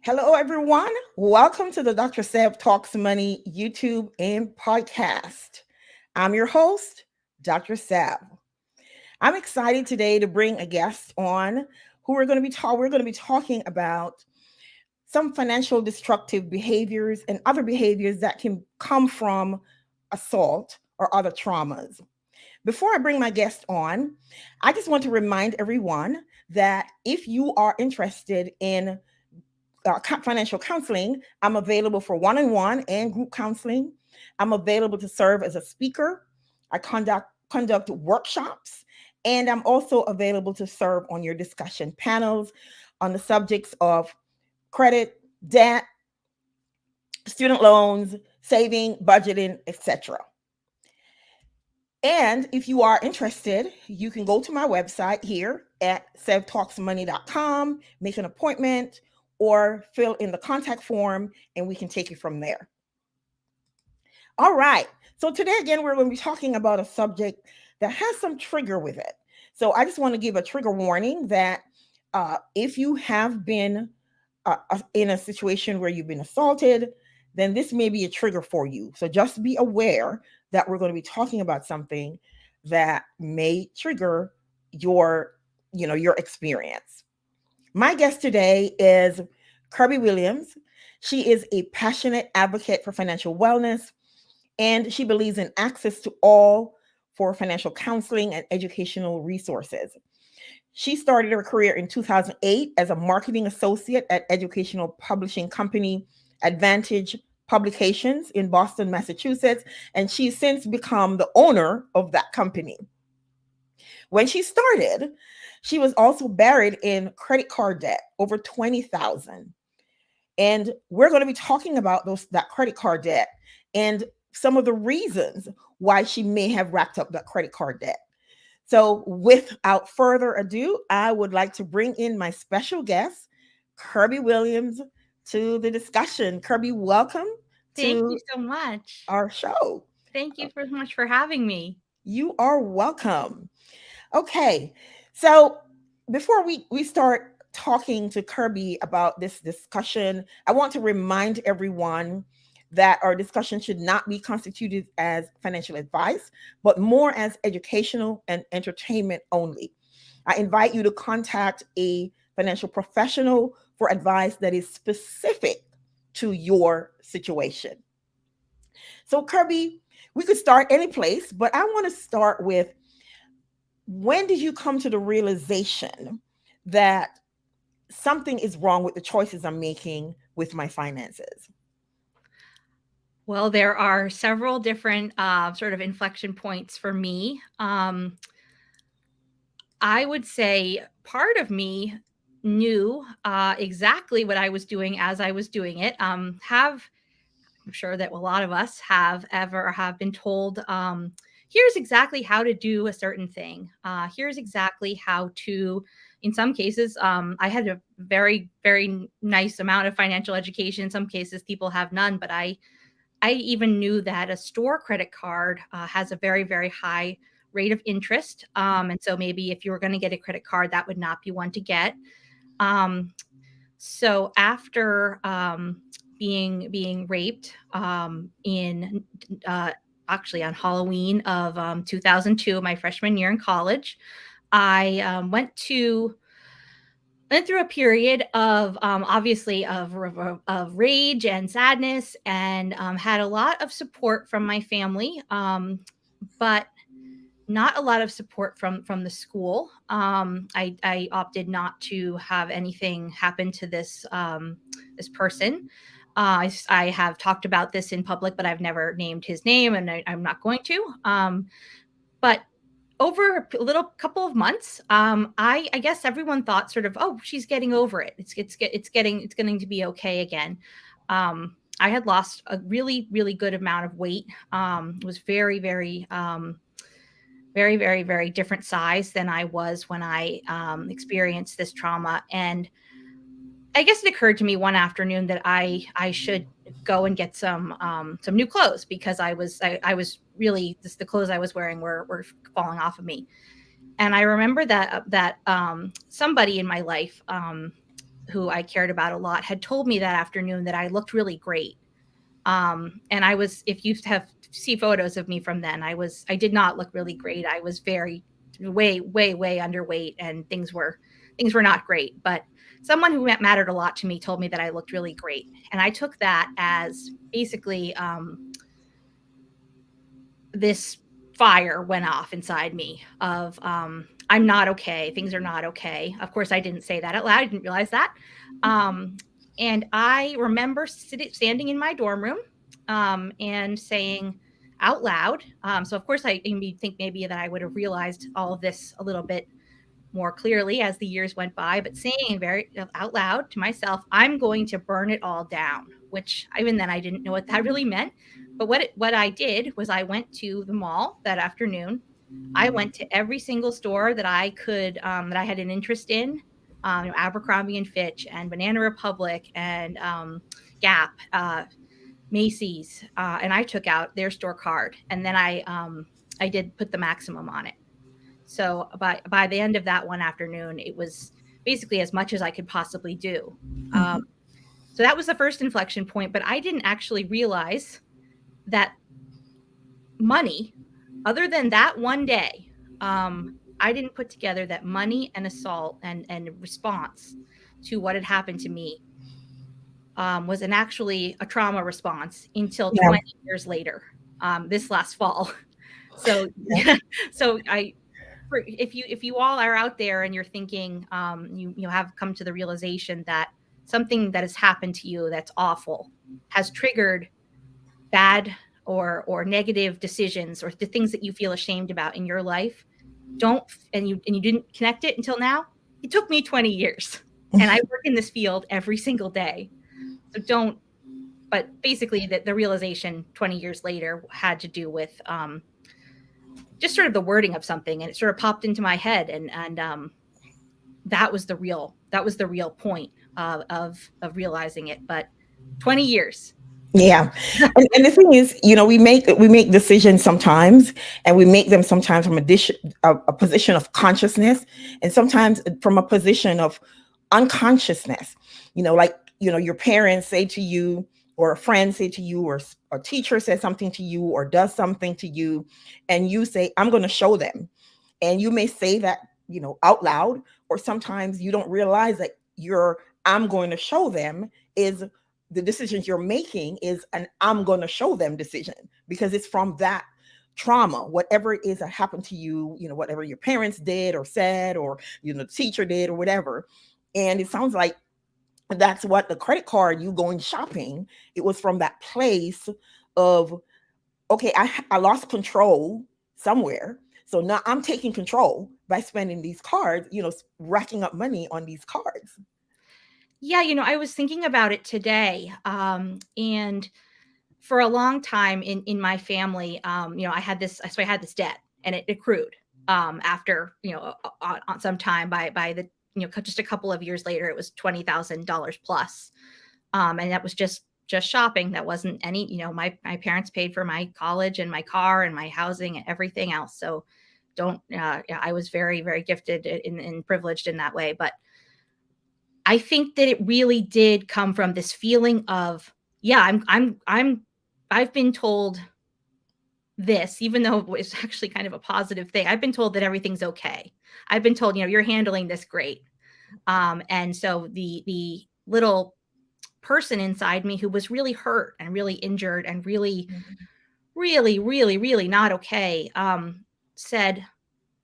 Hello, everyone. Welcome to the Dr. Seb Talks Money YouTube and podcast. I'm your host, Dr. Seb. I'm excited today to bring a guest on who we're going to be talking about some financial destructive behaviors and other behaviors that can come from assault or other traumas. Before I bring my guest on, I just want to remind everyone that if you are interested in financial counseling, I'm available for one-on-one and group counseling. I'm available to serve as a speaker. I conduct workshops, and I'm also available to serve on your discussion panels on the subjects of credit, debt, student loans, saving, budgeting, etc. And if you are interested, you can go to my website here at sevtalksmoney.com, make an appointment, or fill in the contact form, and we can take it from there. All right. So today, again, we're going to be talking about a subject that has some trigger with it. So I just want to give a trigger warning that if you have been in a situation where you've been assaulted, then this may be a trigger for you. So just be aware that we're going to be talking about something that may trigger your experience. My guest today is Kirby Williams. She is a passionate advocate for financial wellness, and she believes in access to all for financial counseling and educational resources. She started her career in 2008 as a marketing associate at educational publishing company Advantage Publications in Boston, Massachusetts, and she's since become the owner of that company. When she started, she was also buried in credit card debt, over 20,000. And we're going to be talking about that credit card debt and some of the reasons why she may have racked up that credit card debt. So without further ado, I would like to bring in my special guest, Kirby Williams, to the discussion. Kirby, welcome Thank you to so much. our show. Thank you so much for having me. You are welcome. Okay, so before we start talking to Kirby about this discussion, I want to remind everyone that our discussion should not be constituted as financial advice, but more as educational and entertainment only. I invite you to contact a financial professional for advice that is specific to your situation. So, Kirby, we could start any place, but I want to start with, when did you come to the realization that something is wrong with the choices I'm making with my finances? Well, there are several different sort of inflection points for me. I would say part of me knew exactly what I was doing as I was doing it. I'm sure that a lot of us have been told, here's exactly how to do a certain thing. Here's exactly how to, in some cases, I had a very, very nice amount of financial education. In some cases, people have none, but I even knew that a store credit card has a very, very high rate of interest. And so maybe if you were going to get a credit card, that would not be one to get. So after being raped in actually on Halloween of 2002, my freshman year in college, I went through a period of obviously of rage and sadness, and had a lot of support from my family, but not a lot of support from the school. I opted not to have anything happen to this person. I have talked about this in public, but I've never named his name, and I'm not going to. But over a little couple of months, I guess everyone thought sort of, oh, she's getting over it. It's going to be okay again. I had lost a really, really good amount of weight. It was very, very, very, very, very different size than I was when I experienced this trauma. And I guess it occurred to me one afternoon that I should go and get some new clothes, because I was really, the clothes I was wearing were falling off of me. And I remember that somebody in my life who I cared about a lot, had told me that afternoon that I looked really great. And I was, if you see photos of me from then, I did not look really great. I was way underweight, and things were not great. But someone who mattered a lot to me told me that I looked really great. And I took that as basically this fire went off inside me of I'm not okay. Things are not okay. Of course, I didn't say that out loud. I didn't realize that. And I remember standing in my dorm room and saying out loud. So, of course, I think maybe that I would have realized all of this a little bit more clearly as the years went by, but saying very out loud to myself, I'm going to burn it all down, which even then I didn't know what that really meant. But what I did was I went to the mall that afternoon. I went to every single store that I could, that I had an interest in, Abercrombie and Fitch and Banana Republic and Gap, Macy's, and I took out their store card, and then I did put the maximum on it. So by the end of that one afternoon, it was basically as much as I could possibly do. So that was the first inflection point, but I didn't actually realize that money, other than that one day, I didn't put together that money and assault and response to what had happened to me was actually a trauma response until 20 years later, this last fall. So, so if you all are out there and you're thinking, you have come to the realization that something that has happened to you that's awful has triggered bad or negative decisions or the things that you feel ashamed about in your life, and you didn't connect it until now. It took me 20 years, and I work in this field every single day. So but basically the realization 20 years later had to do with just sort of the wording of something, and it sort of popped into my head, and that was the real point of realizing it. But 20 years. Yeah. And the thing is, we make decisions sometimes, and we make them sometimes from a position of consciousness, and sometimes from a position of unconsciousness. Your parents say to you, or a friend say to you, or a teacher says something to you, or does something to you, and you say, I'm going to show them. And you may say that, out loud, or sometimes you don't realize that I'm going to show them is the decisions you're making is an I'm going to show them decision, because it's from that trauma, whatever it is that happened to you, whatever your parents did or said, or, the teacher did or whatever. And it sounds like that's what the credit card, you going shopping, it was from that place of, okay, I lost control somewhere. So now I'm taking control by spending these cards, racking up money on these cards. Yeah, I was thinking about it today. And for a long time in my family, I had this debt, and it accrued after, on some time by the, just a couple of years later, it was $20,000 plus. And that was just shopping. That wasn't any, my parents paid for my college and my car and my housing and everything else. So I was very, very gifted and privileged in that way. But I think that it really did come from this feeling of, I've been told this, even though it's actually kind of a positive thing. I've been told that everything's okay. I've been told, you're handling this great. And so the little person inside me who was really hurt and really injured and really, really, really, really not okay, said,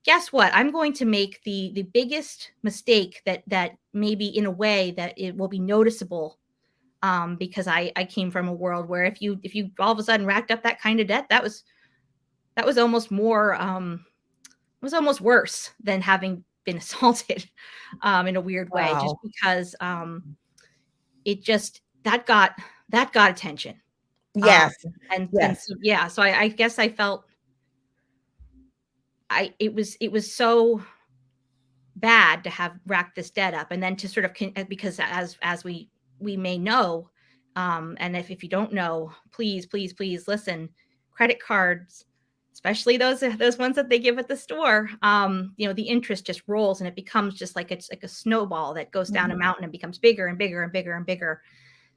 guess what? I'm going to make the biggest mistake that maybe in a way that it will be noticeable, because I came from a world where if you all of a sudden racked up that kind of debt, that was almost more, was almost worse than having been assaulted in a weird way. Wow. Just because it just that got attention. Yes. So I guess I felt it was so bad to have racked this debt up, and then to sort of, because as we may know, and if you don't know, please listen, credit cards especially those ones that they give at the store, the interest just rolls and it becomes just like, it's like a snowball that goes down a mountain and becomes bigger and bigger and bigger and bigger.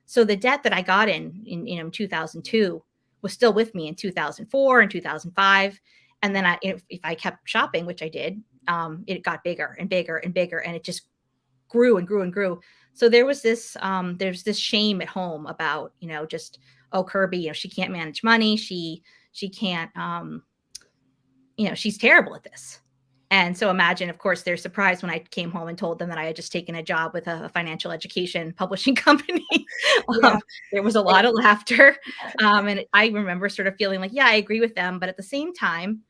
So the debt that I got in 2002 was still with me in 2004 and 2005. And then if I kept shopping, which I did, it got bigger and bigger and bigger, and it just grew and grew and grew. So there's this shame at home about, just, oh, Kirby, she can't manage money. She can't, she's terrible at this. And so imagine, of course, they're surprised when I came home and told them that I had just taken a job with a financial education publishing company. Yeah. There was a lot of laughter. And I remember sort of feeling like, yeah, I agree with them. But at the same time,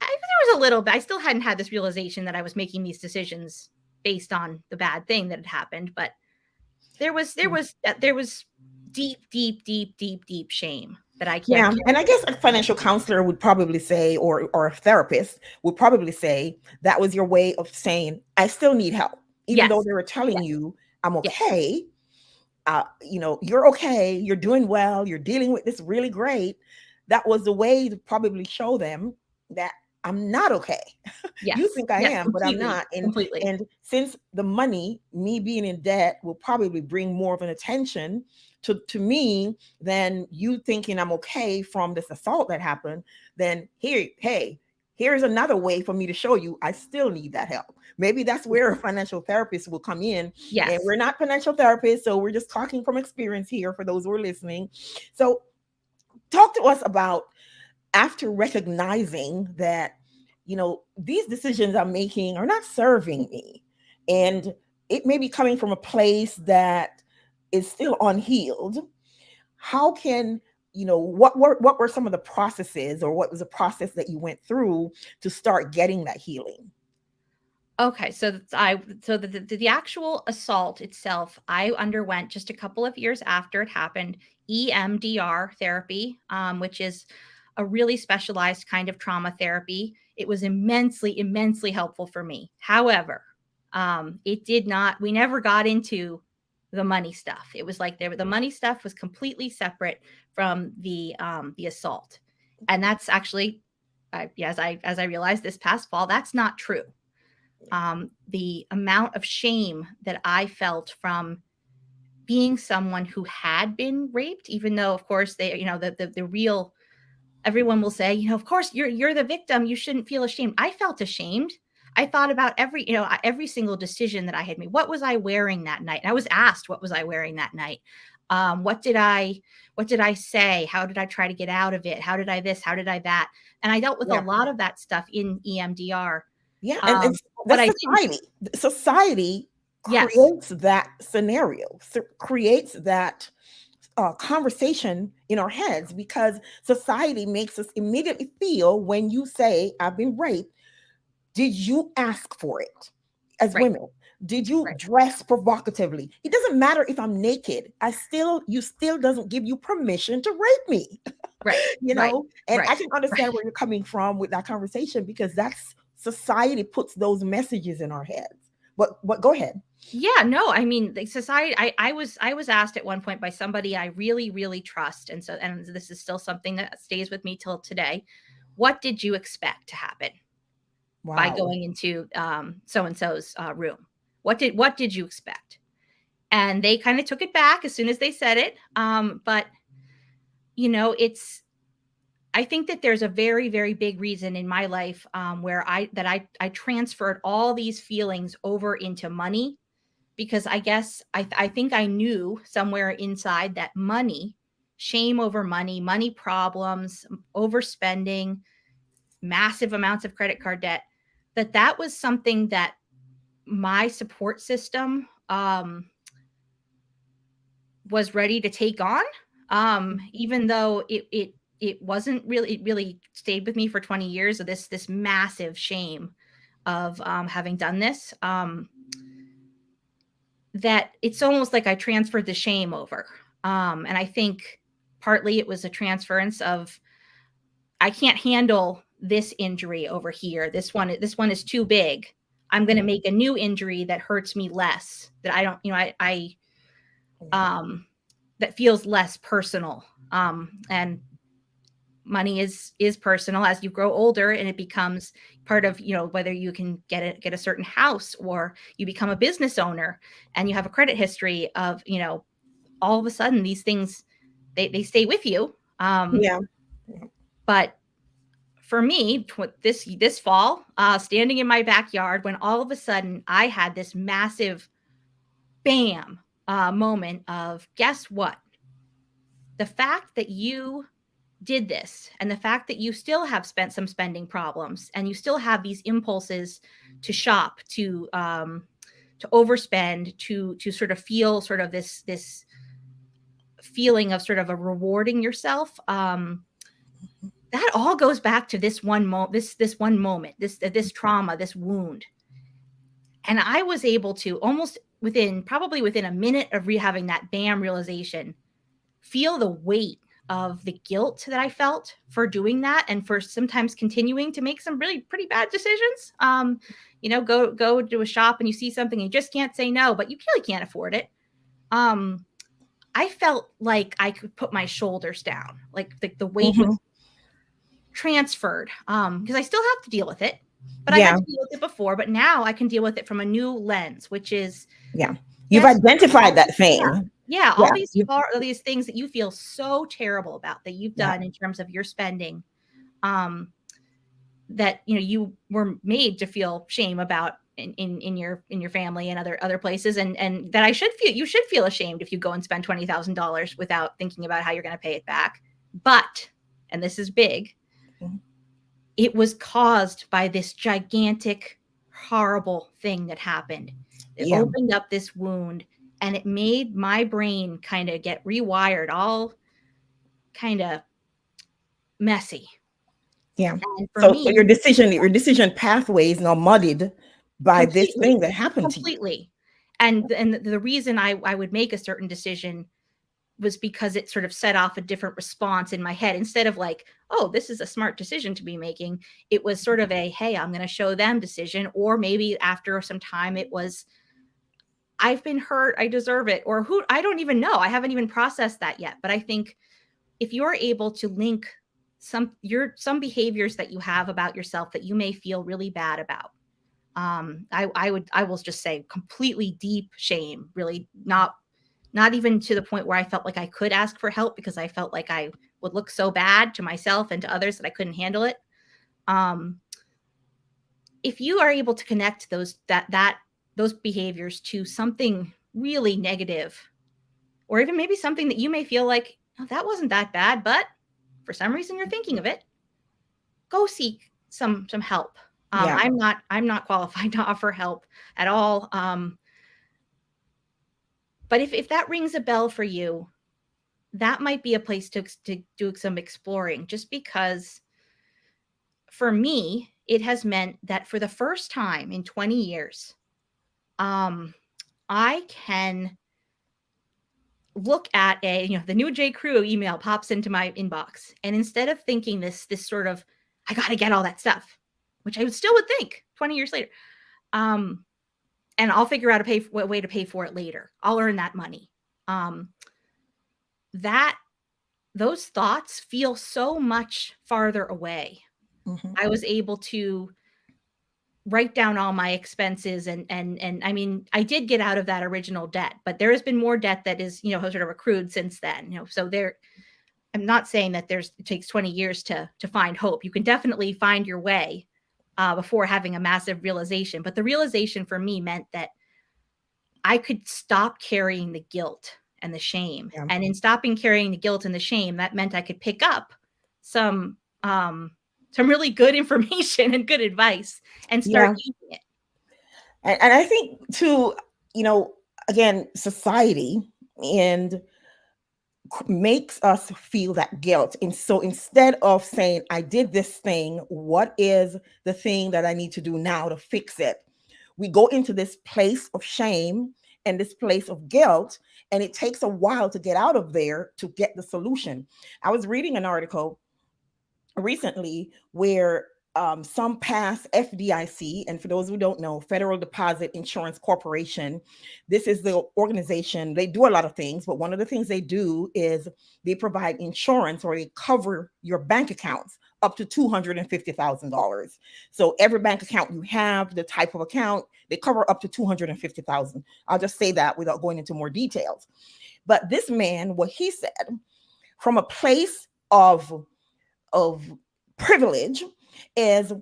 there was a little bit, I still hadn't had this realization that I was making these decisions based on the bad thing that had happened. But there was deep, deep, deep, deep, deep shame that I can't. Yeah. And I guess a financial counselor would probably say, or a therapist would probably say, that was your way of saying, I still need help. Even though they were telling you, I'm okay. You're okay. You're doing well. You're dealing with this really great. That was the way to probably show them that I'm not okay. Yes. You think I am, but I'm not. Completely. And since the money, me being in debt, will probably bring more of an attention to me than you thinking I'm okay from this assault that happened, then here's another way for me to show you I still need that help. Maybe that's where a financial therapist will come in. Yes. And we're not financial therapists, so we're just talking from experience here for those who are listening. So talk to us about, after recognizing that, these decisions I'm making are not serving me, and it may be coming from a place that is still unhealed. How can, what were some of the processes, or what was the process that you went through to start getting that healing? Okay, so the actual assault itself, I underwent just a couple of years after it happened, EMDR therapy, which is a really specialized kind of trauma therapy. It was immensely, immensely helpful for me. However, we never got into the money stuff. It was like the money stuff was completely separate from the assault. And that's actually, as I realized this past fall, that's not true. The amount of shame that I felt from being someone who had been raped, even though, of course, the real, everyone will say, of course, you're the victim, you shouldn't feel ashamed. I felt ashamed. I thought about every single decision that I had made. What was I wearing that night? And I was asked, what was I wearing that night? What did I say? How did I try to get out of it? How did I this? How did I that? And I dealt with a lot of that stuff in EMDR. Yeah. And that's society creates that scenario, creates that conversation in our heads, because society makes us immediately feel, when you say I've been raped, did you ask for it? As women, did you dress provocatively? It doesn't matter if I'm naked. You still doesn't give you permission to rape me. Right. And I can understand where you're coming from with that conversation, because that's society puts those messages in our heads. But go ahead. Yeah, no, I mean, the society, I was asked at one point by somebody I really, really trust. And this is still something that stays with me till today. What did you expect to happen by going into so-and-so's room? What did you expect? And they kind of took it back as soon as they said it. But I think that there's a very, very big reason in my life where I transferred all these feelings over into money, because I guess I think I knew somewhere inside that money, shame over money problems, overspending, massive amounts of credit card debt, that was something that my support system was ready to take on, even though it wasn't really, it really stayed with me for 20 years of this massive shame of having done this, that it's almost like I transferred the shame over. And I think partly it was a transference of, I can't handle this injury over here. This one is too big. I'm going to make a new injury that hurts me less, that I don't, that feels less personal. And money is personal. As you grow older and it becomes part of, whether you can get a certain house, or you become a business owner and you have a credit history of, all of a sudden these things, they stay with you. Yeah. But for me, this fall, standing in my backyard, when all of a sudden I had this massive bam moment of, guess what? The fact that you did this, and the fact that you still have some spending problems, and you still have these impulses to shop, to overspend, to sort of feel sort of this feeling of sort of a rewarding yourself. That all goes back to this one moment, this trauma, this wound. And I was able to almost probably within a minute of having that bam realization, feel the weight of the guilt that I felt for doing that, and for sometimes continuing to make some really pretty bad decisions. Go to a shop and you see something and you just can't say no, but you really can't afford it. I felt like I could put my shoulders down, like the weight was transferred, because I still have to deal with it, but I had to deal with it before. But now I can deal with it from a new lens, which is you've identified that thing. Yeah, all these things that you feel so terrible about that you've done in terms of your spending, that you were made to feel shame about in your family and other places, and that you should feel ashamed if you go and spend $20,000 without thinking about how you're going to pay it back. But, and this is big, it was caused by this gigantic, horrible thing that happened. It opened up this wound, and it made my brain kind of get rewired, all kind of messy. Yeah. So your decision pathway is now muddied by this thing that happened to you. Completely. And the reason I would make a certain decision was because it sort of set off a different response in my head. Instead of like, oh, this is a smart decision to be making, it was sort of a, hey, I'm going to show them decision. Or maybe after some time it was, I've been hurt, I deserve it. Or I don't even know. I haven't even processed that yet. But I think if you're able to link some behaviors that you have about yourself that you may feel really bad about, I will just say completely deep shame, really not even to the point where I felt like I could ask for help, because I felt like I would look so bad to myself and to others that I couldn't handle it. If you are able to connect those behaviors to something really negative, or even maybe something that you may feel like, oh, that wasn't that bad, but for some reason you're thinking of it, go seek some help. I'm not qualified to offer help at all. But if that rings a bell for you, that might be a place to do some exploring, just because for me, it has meant that for the first time in 20 years, I can look at the new J. Crew email pops into my inbox. And instead of thinking this sort of, I got to get all that stuff, which I still would think 20 years later, and I'll figure out a way to pay for it later. I'll earn that money. Those thoughts feel so much farther away. I was able to write down all my expenses, and I mean, I did get out of that original debt, but there has been more debt that is, sort of accrued since then. So I'm not saying that it takes 20 years to find hope. You can definitely find your way before having a massive realization. But the realization for me meant that I could stop carrying the guilt and the shame. Yeah. And in stopping carrying the guilt and the shame, that meant I could pick up some really good information and good advice and start using it. And I think too, again, society makes us feel that guilt. And so instead of saying, I did this thing, what is the thing that I need to do now to fix it? We go into this place of shame and this place of guilt, and it takes a while to get out of there to get the solution. I was reading an article recently where some pass FDIC, and for those who don't know, Federal Deposit Insurance Corporation. This is the organization. They do a lot of things, but one of the things they do is they provide insurance, or they cover your bank accounts up to $250,000. So every bank account you have, the type of account, they cover up to $250,000. I'll just say that without going into more details. But this man, what he said, from a place of privilege, is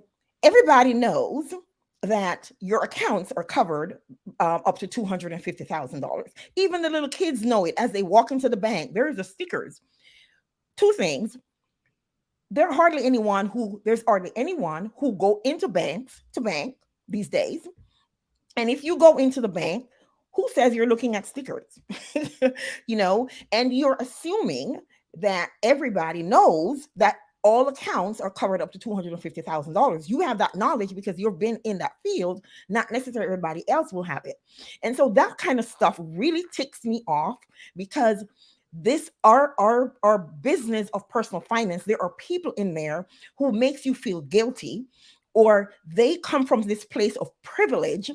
everybody knows that your accounts are covered up to $250,000. Even the little kids know it as they walk into the bank. There's the stickers. Two things. There's hardly anyone who go into banks to bank these days. And if you go into the bank, who says you're looking at stickers? And you're assuming that everybody knows that all accounts are covered up to $250,000. You have that knowledge because you've been in that field. Not necessarily everybody else will have it. And so that kind of stuff really ticks me off, because this our business of personal finance, there are people in there who makes you feel guilty, or they come from this place of privilege,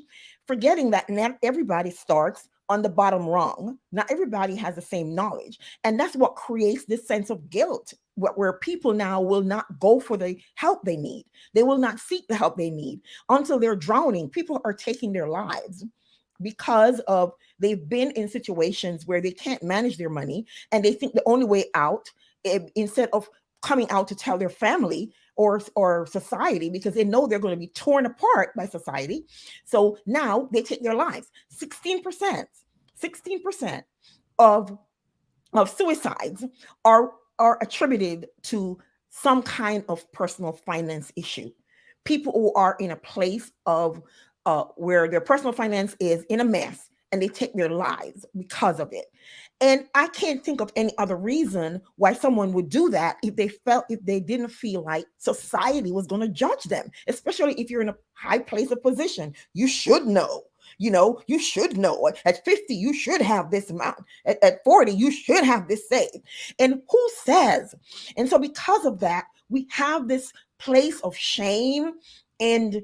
forgetting that not everybody starts on the bottom rung. Not everybody has the same knowledge. And that's what creates this sense of guilt, where people now will not go for the help they need. They will not seek the help they need until they're drowning. People are taking their lives because of they've been in situations where they can't manage their money, and they think the only way out, instead of coming out to tell their family or society, because they know they're going to be torn apart by society. So now they take their lives. 16% of suicides are attributed to some kind of personal finance issue. People who are in a place of where their personal finance is in a mess, and they take their lives because of it. And I can't think of any other reason why someone would do that if they didn't feel like society was going to judge them, especially if you're in a high place of position. You should know. You should know. At 50, you should have this amount. At 40, you should have this saved. And who says? And so because of that, we have this place of shame and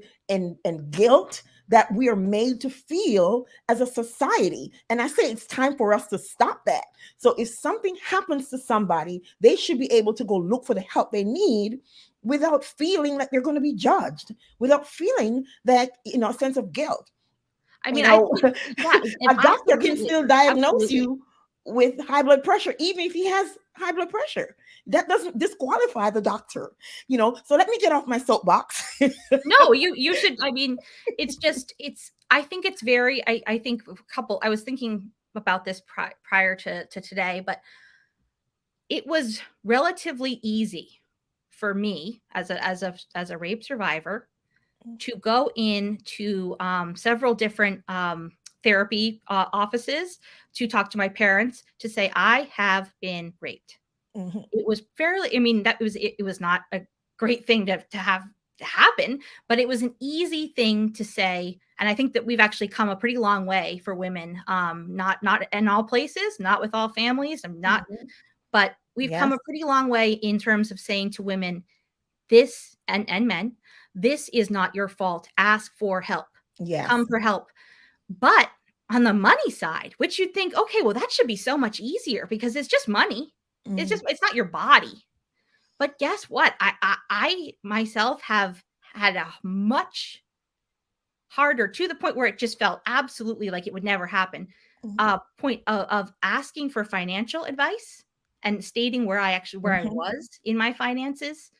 guilt that we are made to feel as a society. And I say it's time for us to stop that. So if something happens to somebody, they should be able to go look for the help they need without feeling like they're going to be judged, without feeling that, a sense of guilt. I mean, a doctor can still diagnose you with high blood pressure, even if he has high blood pressure. That doesn't disqualify the doctor, So let me get off my soapbox. No, you should. I mean, I think it's very, I think I was thinking about this prior to today, but it was relatively easy for me as a rape survivor to go into several different therapy offices to talk to my parents, to say, I have been raped. Mm-hmm. It was fairly, it was not a great thing to have to happen, but it was an easy thing to say. And I think that we've actually come a pretty long way for women, not in all places, not with all families, but we've come a pretty long way in terms of saying to women, this, and men, this is not your fault. Ask for help. Come for help. But on the money side, which you'd think, okay, well, that should be so much easier because it's just money. It's not your body. But guess what? I myself have had a much harder, to the point where it just felt absolutely like it would never happen, point of asking for financial advice and stating where I was in my finances,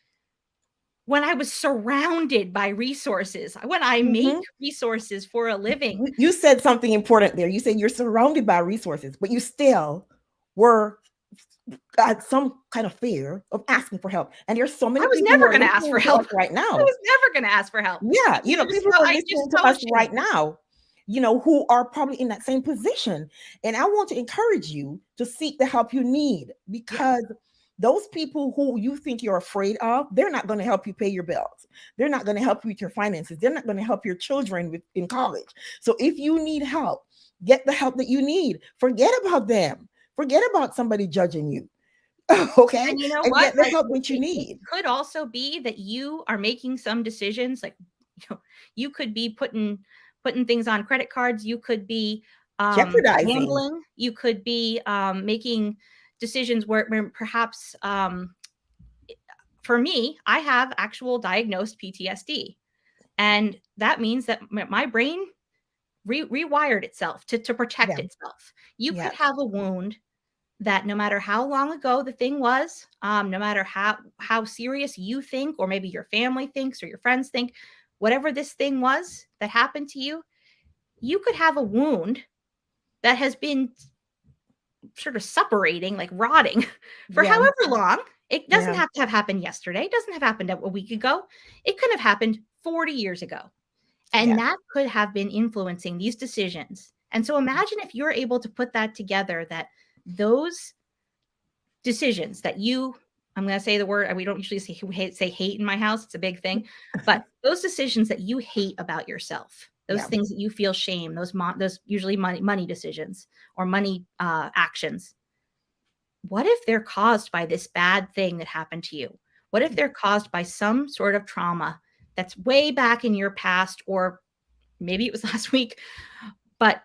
when I was surrounded by resources, when I make resources for a living. You said something important there. You said you're surrounded by resources, but you still got some kind of fear of asking for help. And there's so many people. I was never going to ask for help right now. I was never going to ask for help. Yeah. People are listening to us right now, who are probably in that same position. And I want to encourage you to seek the help you need, because those people who you think you're afraid of, they're not going to help you pay your bills. They're not going to help you with your finances. They're not going to help your children in college. So if you need help, get the help that you need. Forget about them. Forget about somebody judging you. Okay. And you know And what? get the Like, help that you it need. could also be that you are making some decisions, like, you could be putting things on credit cards, you could be, Jeopardizing. gambling, you could be, making decisions where perhaps, for me, I have actual diagnosed PTSD, and that means that my brain rewired itself to protect Yeah. itself. You could Yes. have a wound that no matter how long ago the thing was, no matter how serious you think, or maybe your family thinks or your friends think, whatever this thing was that happened to you, you could have a wound that has been sort of suppurating, like rotting, for Yeah. however long. It doesn't Yeah. have to have happened yesterday. It doesn't have happened a week ago. It could have happened 40 years ago. And Yes. that could have been influencing these decisions. And so imagine if you're able to put that together, that those decisions that you, I'm going to say the word, we don't usually say hate in my house. It's a big thing. But those decisions that you hate about yourself, those Yeah. things that you feel shame, those usually money decisions or money actions, what if they're caused by this bad thing that happened to you? What if they're caused by some sort of trauma that's way back in your past, or maybe it was last week? But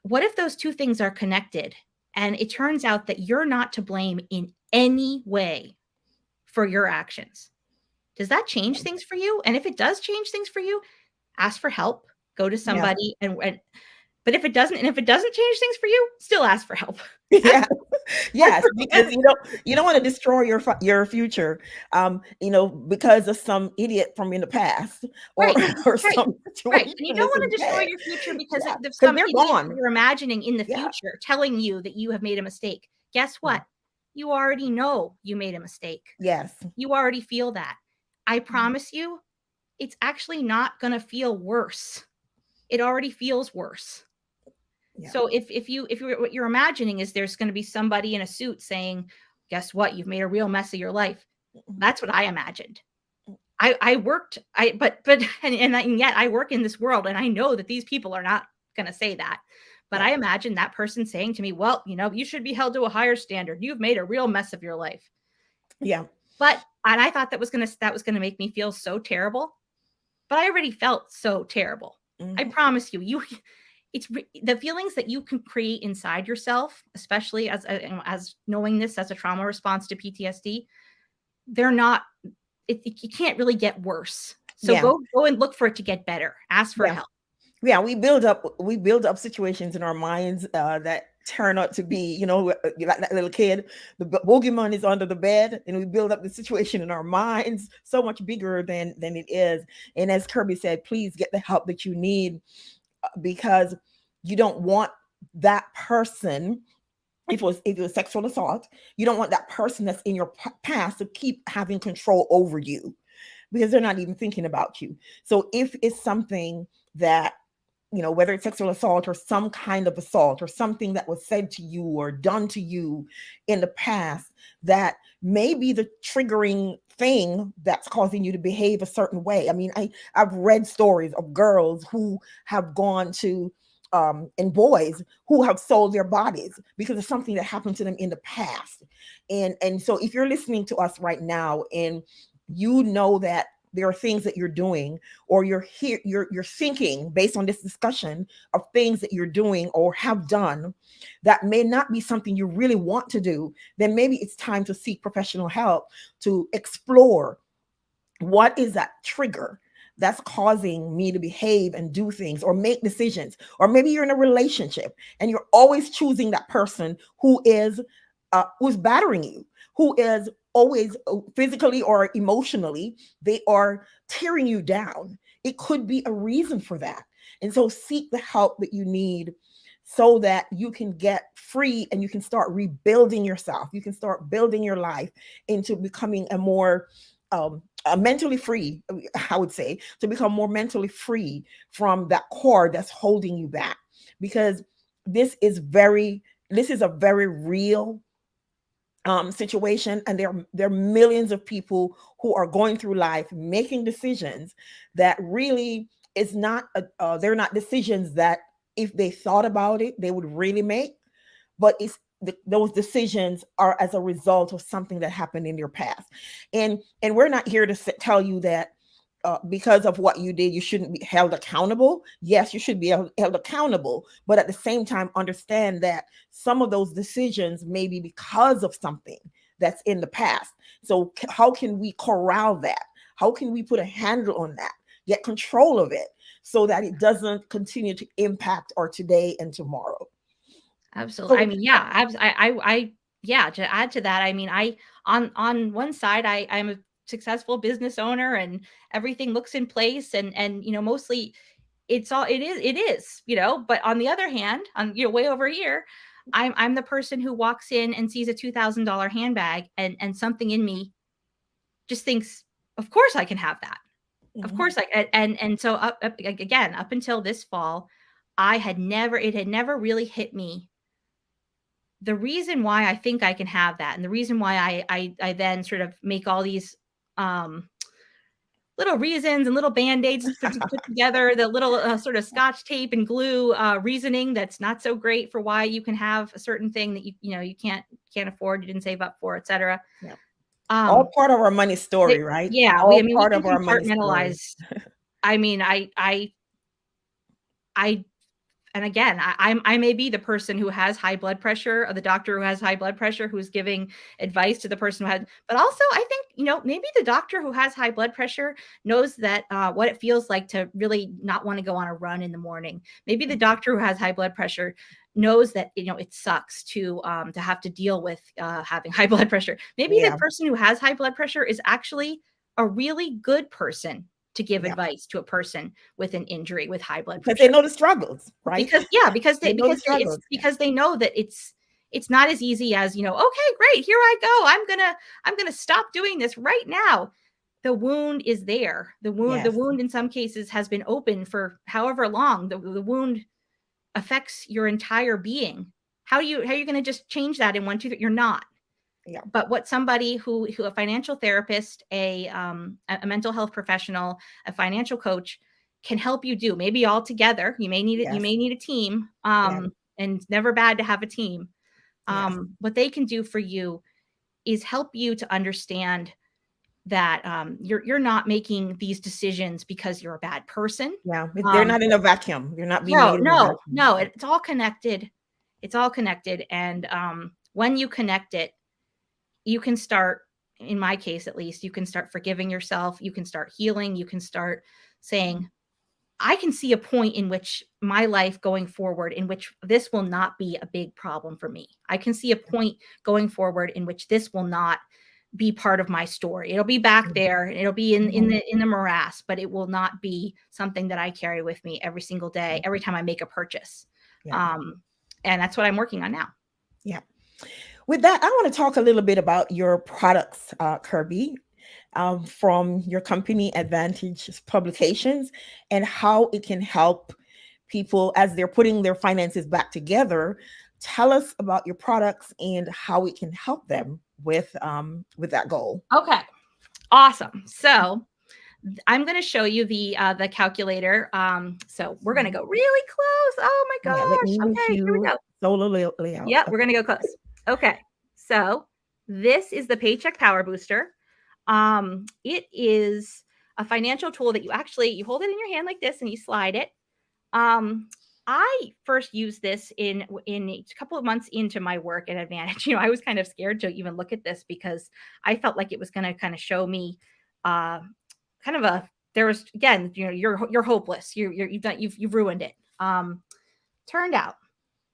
what if those two things are connected and it turns out that you're not to blame in any way for your actions? Does that change things for you? And if it does change things for you, ask for help, go to Yes. somebody, and but if it doesn't, and if it doesn't change things for you, still ask for help. Yeah. Ask Yes, for because you don't want to destroy your future, because of some idiot from in the past, or right, or right, some right. situation And you don't that's want in to the destroy past. your future because Yeah, of because some they're idiot that gone. you're imagining in the Yeah. future telling you that you have made a mistake. Guess Yeah. what? You already know you made a mistake. Yes. You already feel that. I promise you, it's actually not going to feel worse. It already feels worse. Yeah. So if what you're imagining is there's going to be somebody in a suit saying, "Guess what? You've made a real mess of your life." That's what I imagined. I worked, but and yet I work in this world, and I know that these people are not going to say that. But Yeah. I imagine that person saying to me, "Well, you should be held to a higher standard. You've made a real mess of your life." Yeah. And I thought that was gonna make me feel so terrible, but I already felt so terrible. I Mhm. promise you, the feelings that you can create inside yourself, especially as knowing this as a trauma response to PTSD, they're not. You can't really get worse. So Yeah. go and look for it to get better. Ask for Yeah. help. Yeah, we build up situations in our minds that turn out to be, like that little kid, the boogeyman is under the bed, and we build up the situation in our minds so much bigger than it is. And as Kirby said, please get the help that you need, because you don't want that person, if it was sexual assault, you don't want that person that's in your past to keep having control over you, because they're not even thinking about you. So if it's something that, whether it's sexual assault or some kind of assault or something that was said to you or done to you in the past, that may be the triggering thing that's causing you to behave a certain way. I mean, I've read stories of girls who have gone to, and boys who have sold their bodies because of something that happened to them in the past. And so if you're listening to us right now, and you know that there are things that you're doing, or you're thinking based on this discussion of things that you're doing or have done that may not be something you really want to do, then maybe it's time to seek professional help to explore what is that trigger that's causing me to behave and do things or make decisions. Or maybe you're in a relationship and you're always choosing that person who's battering you, who is always, physically or emotionally, they are tearing you down. It could be a reason for that. And so seek the help that you need, so that you can get free and you can start rebuilding yourself. You can start building your life into becoming mentally free, I would say, to become more mentally free from that cord that's holding you back. Because this is a very real situation, and there are millions of people who are going through life making decisions that really is not they're not decisions that, if they thought about it, they would really make. But those decisions are as a result of something that happened in your past. And we're not here to tell you that because of what you did, you shouldn't be held accountable. Yes, you should be held accountable, but at the same time, understand that some of those decisions may be because of something that's in the past. So how can we corral that? How can we put a handle on that, get control of it, so that it doesn't continue to impact our today and tomorrow? Absolutely. So I mean, yeah, yeah, to add to that, I mean, on one side, I'm a successful business owner and everything looks in place and, mostly it is, but on the other hand, way over here, I'm the person who walks in and sees a $2,000 handbag and something in me just thinks, of course I can have that. Of mhm, course, and so again, up until this fall, it had never really hit me the reason why I think I can have that, and the reason why I then sort of make all these um, little reasons and little band-aids put together, the little sort of scotch tape and glue reasoning that's not so great for why you can have a certain thing that you can't afford, you didn't save up for, etc. yeah. Um, All part of our money story, right? yeah, I All mean, we part can of our money story. compartmentalize. I mean, I and again, I may be the person who has high blood pressure, or the doctor who has high blood pressure, who's giving advice to the person who had. But also, I think maybe the doctor who has high blood pressure knows that what it feels like to really not want to go on a run in the morning. Maybe the doctor who has high blood pressure knows that it sucks to have to deal with having high blood pressure. Maybe the Yeah, person who has high blood pressure is actually a really good person to give yeah. advice to a person with an injury with high blood Because they pressure. know the struggles, right? Because yeah, because They they know the because they it's struggles. Yeah. because they know that it's not as easy as, "Okay, great, here I go. I'm gonna stop doing this right now." The wound is there. The Yes. wound in some cases has been open for however long. The wound affects your entire being. How are you gonna just change that in 1, 2, 3? You're not. Yeah. But what somebody who a financial therapist, a mental health professional, a financial coach can help you do, maybe all together. You Yes. may need a team. Yeah. And it's never bad to have a team. Yes. What they can do for you is help you to understand that you're not making these decisions because you're a bad person. Yeah. They're Um, not in a vacuum. They're not being no, made in a no, vacuum. no. Yeah. It's all connected. It's all connected. And when you connect it, you can start, in my case at least, you can start forgiving yourself, you can start healing, you can start saying, I can see a point in which my life going forward in which this will not be a big problem for me. I can see a point going forward in which this will not be part of my story. It'll be back there, it'll be Mhm. in the morass, but it will not be something that I carry with me every single day, every time I make a purchase. Yeah. Um, and that's what I'm working on now. Yeah. With that, I want to talk a little bit about your products, Kirby, from your company Advantage Publications, and how it can help people as they're putting their finances back together. Tell us about your products and how it can help them with that goal. Okay. Awesome. So I'm going to show you the calculator. So we're going to go really close. Oh my Yeah, let me gosh. move Okay, here we you go. solo layout. Yep, we're going to go close. Okay. So this is the Paycheck Power Booster. It is a financial tool that you hold it in your hand like this and you slide it. I first used this in a couple of months into my work at Advantage. I was kind of scared to even look at this because I felt like it was going to kind of show me uh, kind of there was, again, you're hopeless. You've ruined it. Turned out.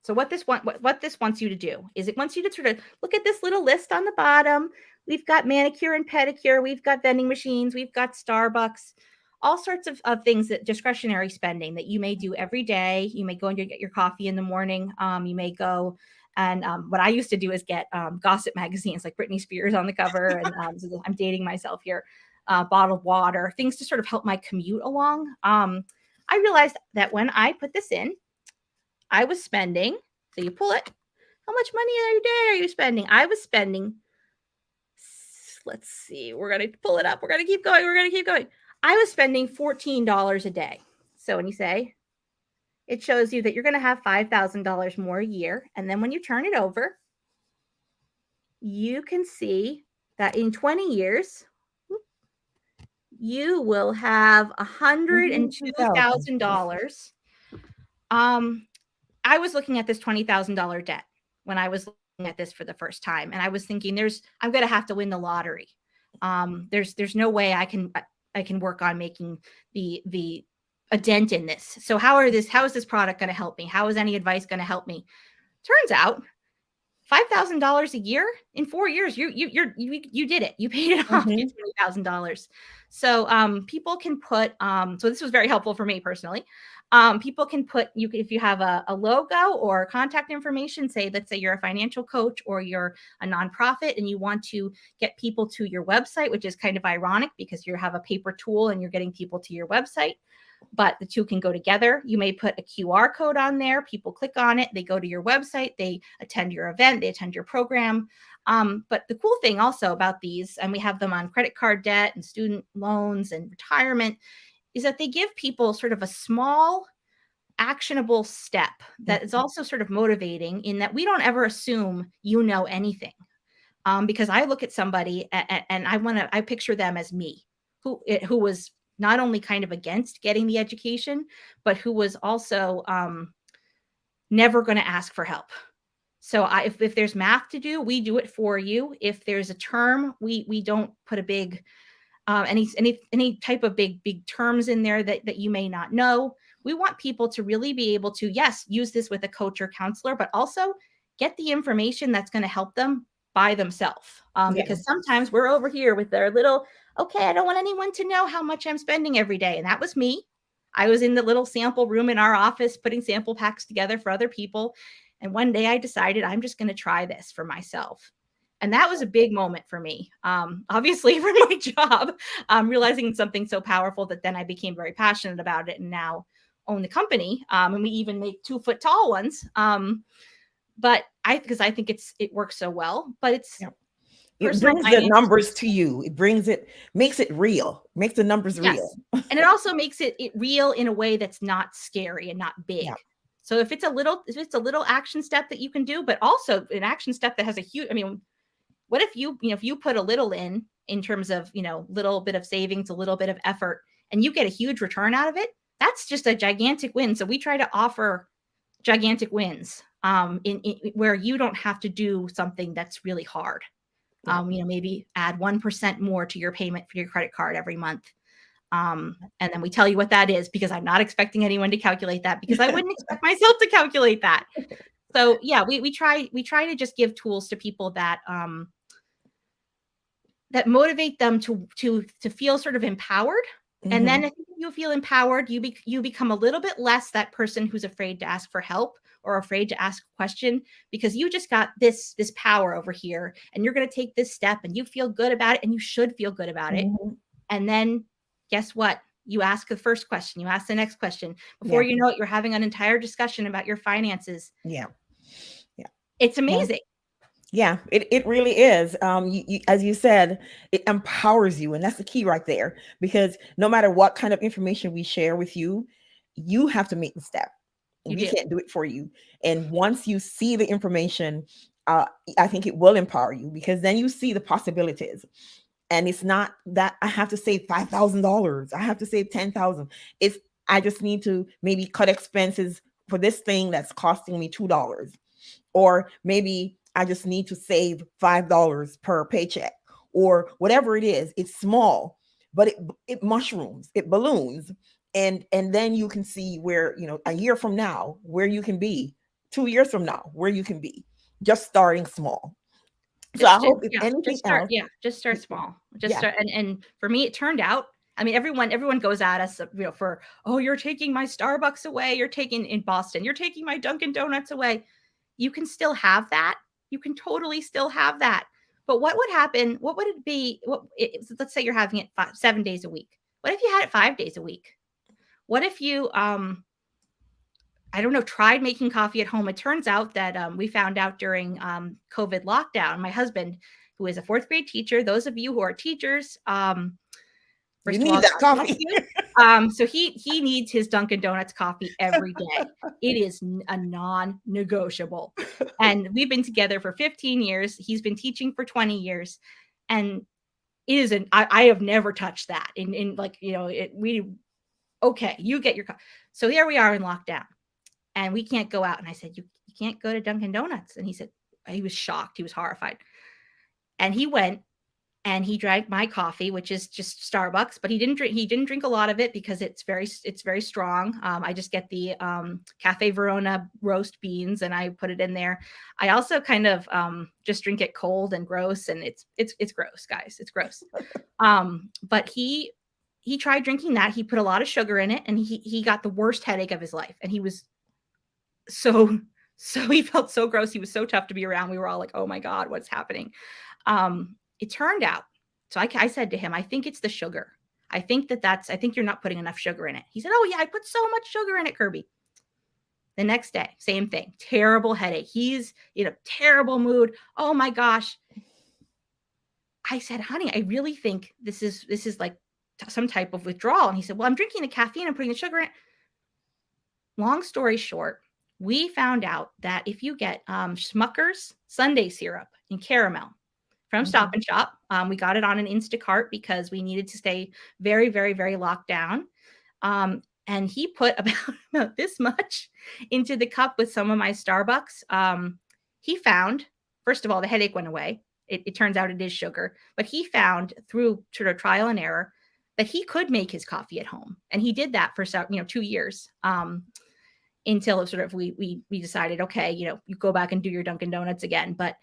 So what this wants you to do is it wants you to sort of look at this little list on the bottom. We've got manicure and pedicure. We've got vending machines. We've got Starbucks, all sorts of things, that discretionary spending that you may do every day. You may go and get your coffee in the morning. You may go and what I used to do is get gossip magazines like Britney Spears on the cover. And so I'm dating myself here. Bottled water, things to sort of help my commute along. I realized that when I put this in, I was spending, so you pull it. How much money a day are you spending? I was spending, let's see, we're going to pull it up. We're going to keep going. We're going to keep going. I was spending $14 a day. So when you say, it shows you that you're going to have $5,000 more a year. And then when you turn it over, you can see that in 20 years, you will have $102,000. I was looking at this $20,000 debt when I was looking at this for the first time, and I was thinking, I'm going to have to win the lottery. There's no way I can work on making a dent in this. So how is this product going to help me? How is any advice going to help me? Turns out $5,000 a year in 4 years, you did it. You paid it off. You $20,000. So people can put. So this was very helpful for me personally. People can put if you have a logo or contact information. Let's say you're a financial coach or you're a nonprofit and you want to get people to your website, which is kind of ironic because you have a paper tool and you're getting people to your website. But the two can go together. You may put a QR code on there. People click on it. They go to your website. They attend your event. They attend your program. But the cool thing also about these, and we have them on credit card debt and student loans and retirement, is that they give people sort of a small, actionable step that is also sort of motivating in that we don't ever assume you know anything. Because I look at somebody and I picture them as me, who was not only kind of against getting the education, but who was also never going to ask for help. So if there's math to do, we do it for you. If there's a term, we don't put a big any type of big terms in there that you may not know. We want people to really be able to, yes, use this with a coach or counselor, but also get the information that's going to help them by themselves. Because sometimes we're over here with our little, okay, I don't want anyone to know how much I'm spending every day. And that was me. I was in the little sample room in our office putting sample packs together for other people. And one day I decided I'm just going to try this for myself. And that was a big moment for me. Obviously for my job, realizing something so powerful that then I became very passionate about it and now own the company. And we even make 2 foot tall ones. But because I think it works so well, but it's it brings the numbers to you. It makes it real, makes the numbers real. And it also makes it real in a way that's not scary and not big. Yeah. So if it's a little action step that you can do, but also an action step that has a huge, what if you put a little in terms of, little bit of savings, a little bit of effort, and you get a huge return out of it, that's just a gigantic win. So we try to offer gigantic wins in where you don't have to do something that's really hard. Maybe add 1% more to your payment for your credit card every month. And then we tell you what that is, because I'm not expecting anyone to calculate that, because I wouldn't expect myself to calculate that. So yeah, we try to just give tools to people that that motivate them to feel sort of empowered. Mm-hmm. And then if you feel empowered, you become a little bit less that person who's afraid to ask for help or afraid to ask a question, because you just got this power over here and you're going to take this step and you feel good about it, and you should feel good about it. And then guess what? You ask the first question, you ask the next question. Before you know it, you're having an entire discussion about your finances. Yeah. It's amazing. Yeah, it really is. You, as you said, it empowers you. And that's the key right there, because no matter what kind of information we share with you, you have to make the step. We can't do it for you. And once you see the information, I think it will empower you, because then you see the possibilities. And it's not that I have to save $5,000. I have to save $10,000. It's I just need to maybe cut expenses for this thing that's costing me $2. Or maybe I just need to save $5 per paycheck, or whatever it is. It's small, but it mushrooms, it balloons. And then you can see where, a year from now, where you can be, 2 years from now, where you can be, just starting small. So I hope just start small. Start. And for me, it turned out, everyone goes at us, for, oh, you're taking my Starbucks away. You're taking in Boston, you're taking my Dunkin' Donuts away. You can still have that. You can totally still have that. But what would happen? What would it be? Let's say you're having it 7 days a week. What if you had it 5 days a week? What if you, tried making coffee at home? It turns out that we found out during COVID lockdown, my husband, who is a 4th grade teacher, those of you who are teachers, you need that coffee. So he needs his Dunkin' Donuts coffee every day. It is a non-negotiable. And we've been together for 15 years. He's been teaching for 20 years. And it isn't, I have never touched that in like, okay, you get your, so here we are in lockdown and we can't go out. And I said, you can't go to Dunkin' Donuts. And he was shocked. He was horrified. And he went and he drank my coffee, which is just Starbucks, but he didn't drink a lot of it because it's very strong. I just get the Cafe Verona roast beans and I put it in there. I also kind of just drink it cold and gross, and it's gross, guys. It's gross. But he tried drinking that. He put a lot of sugar in it, and he got the worst headache of his life. And he was so he felt so gross. He was so tough to be around. We were all like, oh my God, what's happening? It turned out, so I said to him, I think it's the sugar. I think you're not putting enough sugar in it. He said, oh yeah, I put so much sugar in it, Kirby. The next day, same thing, terrible headache. He's in a terrible mood. Oh my gosh. I said, honey, I really think this is like some type of withdrawal. And he said, well, I'm drinking the caffeine and putting the sugar in it. Long story short, we found out that if you get Smucker's Sundae syrup and caramel from Stop and Shop, we got it on an Instacart because we needed to stay very, very, very locked down. And he put about this much into the cup with some of my Starbucks. He found, first of all, the headache went away. It turns out it is sugar, but he found through sort of trial and error that he could make his coffee at home. And he did that for 2 years. Until it sort of we decided, okay, you go back and do your Dunkin' Donuts again. But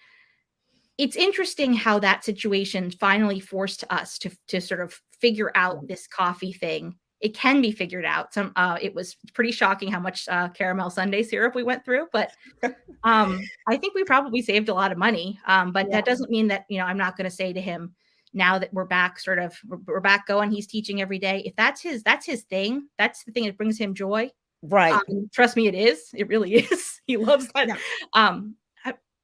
it's interesting how that situation finally forced us to sort of figure out this coffee thing. It can be figured out. It was pretty shocking how much caramel sundae syrup we went through, but I think we probably saved a lot of money. But that doesn't mean that, I'm not going to say to him now that we're back we're back going, he's teaching every day. If that's his thing, that's the thing that brings him joy. Right. Trust me, it is. It really is. He loves that. Yeah.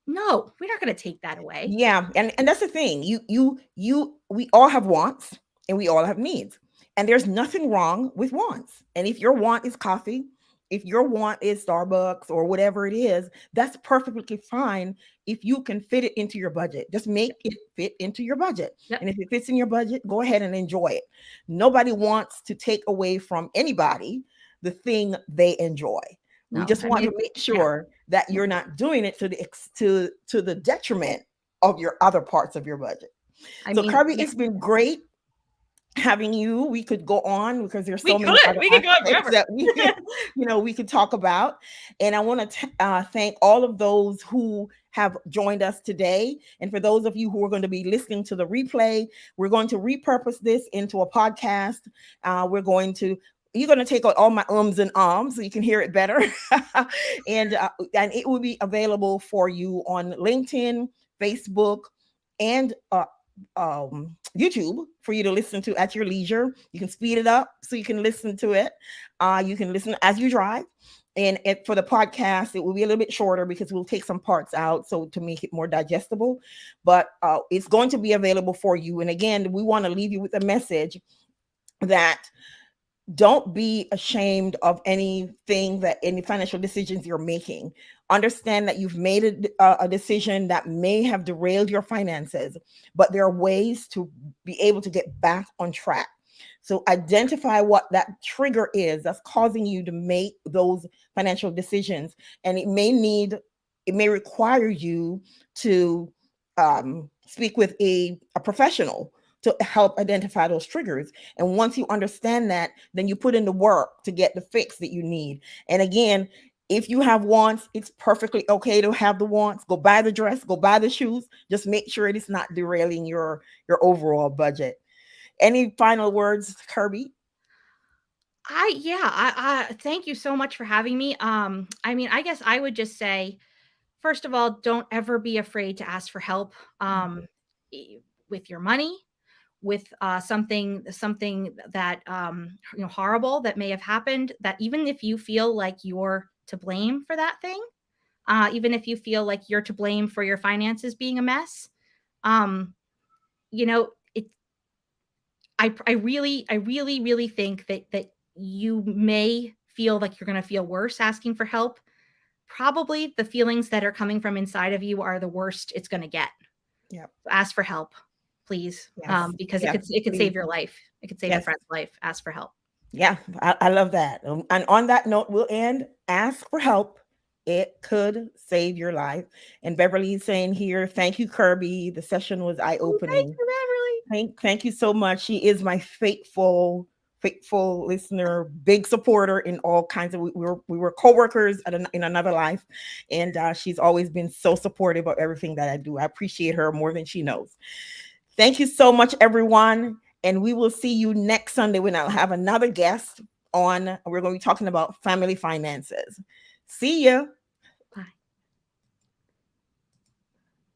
No, we're not going to take that away. Yeah. And that's the thing. We all have wants and we all have needs. And there's nothing wrong with wants. And if your want is coffee, if your want is Starbucks or whatever it is, that's perfectly fine if you can fit it into your budget. Just make it fit into your budget. Yep. And if it fits in your budget, go ahead and enjoy it. Nobody wants to take away from anybody the thing they enjoy. No, we just want to make sure that you're not doing it to the detriment of your other parts of your budget. Kirby, it's been great having you. We could go on because there's so many other aspects that we could talk about. And I want to thank all of those who have joined us today. And for those of you who are going to be listening to the replay, we're going to repurpose this into a podcast. You're going to take out all my ums and ahs so you can hear it better. and it will be available for you on LinkedIn, Facebook, and YouTube for you to listen to at your leisure. You can speed it up so you can listen to it. You can listen as you drive. And for the podcast, it will be a little bit shorter because we'll take some parts out so to make it more digestible. But it's going to be available for you. And again, we want to leave you with a message that don't be ashamed of any financial decisions you're making. Understand that you've made a decision that may have derailed your finances, but there are ways to be able to get back on track. So identify what that trigger is that's causing you to make those financial decisions. And it may require you to speak with a professional to help identify those triggers. And once you understand that, then you put in the work to get the fix that you need. And again, if you have wants, it's perfectly okay to have the wants. Go buy the dress, go buy the shoes. Just make sure it is not derailing your overall budget. Any final words, Kirby? I thank you so much for having me. I guess I would just say, first of all, don't ever be afraid to ask for help with your money, with something that horrible that may have happened, that even if you feel like you're to blame for that thing, even if you feel like you're to blame for your finances being a mess, I really think that you may feel like you're going to feel worse asking for help, probably the feelings that are coming from inside of you are the worst it's going to get. Yeah. Ask for help, please. Yes. Because Yes, it could please. save your life. It could save a Yes. friend's life. Ask for help. Yeah, I love that. And on that note, we'll end. Ask for help. It could save your life. And Beverly's saying here, thank you, Kirby. The session was eye-opening. Thank you, Beverly. Thank you so much. She is my faithful listener, big supporter in all kinds of. We were co-workers in another life, and she's always been so supportive of everything that I do. I appreciate her more than she knows. Thank you so much, everyone. And we will see you next Sunday when I'll have another guest on. We're going to be talking about family finances. See ya.